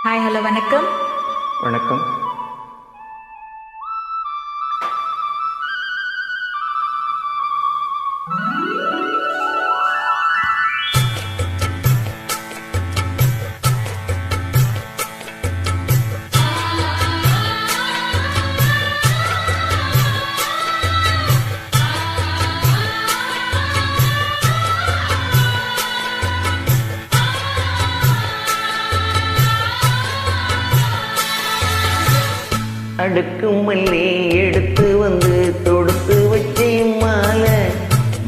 Hi hello வணக்கம். வணக்கம். அடுக்கு மல்லி எடுத்து வந்து தொடுத்து வச்சே மாலை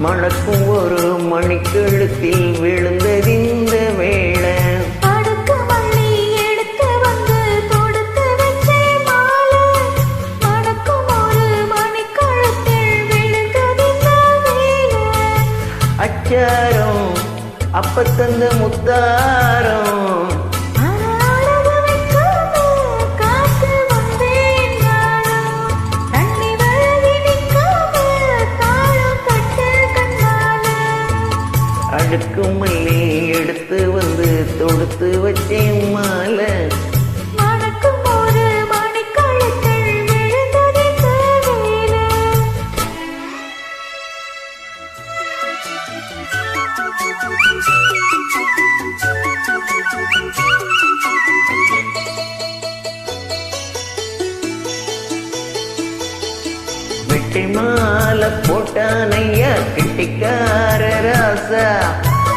மணக்கும் ஒரு மணிக்கழுத்தில் விழுந்ததிந்த வேளை. அடுக்கு மல்லி எடுத்து வந்து தொடுத்து வச்சே மாலை மணக்கும் ஒரு மணிக்கழுத்தில் விழுந்ததிந்த வேளை. அச்சாரம் அப்ப தந்த முத்தாரம் அடுக்கு மல்லி எடுத்து வந்து தொடுத்து வச்சேன் மாலை மணக்கும் ஒரு மணிக்கழுத்தில் விழுந்ததிந்த வேளை. வெட்டி மாலை போட்டானையா கிட்டிக்கார ராசா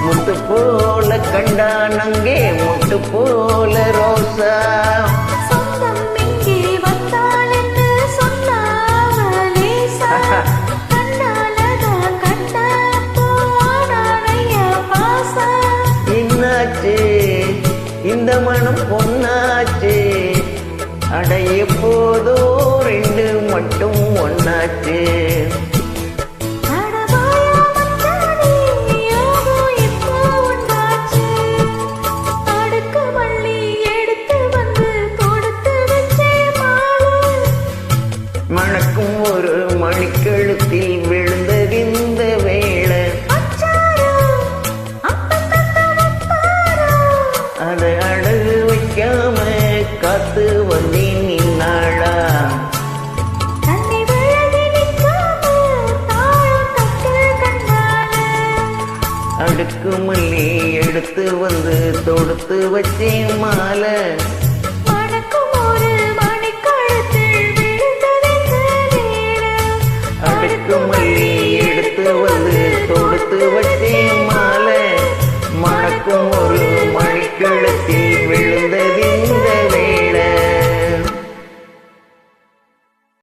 முத்து போல கண்டான் அங்கே முட்டு போல ரோசா. சொந்தம் இங்கே வந்தாள் என்று சொன்னாவலேசா கண்ணாலதா கண்ட போனானைய பாசா. என்னாச்சு இந்த மனம் பொன்னாச்சு அடைய போதோ ரெண்டு மட்டும் ஒன்னாச்சு. மணக்கும் ஒரு மணிக்கழுத்தில் விழுந்ததிந்த வேளை. அதை அழகு வைக்காம காத்து வந்தேன் நின்னாளா. அடுக்கு மல்லி எடுத்து வந்து தொடுத்து வச்சேன் மாலை அடுக்கு மல்லி எடுத்து வந்து தொடுத்து வச்ச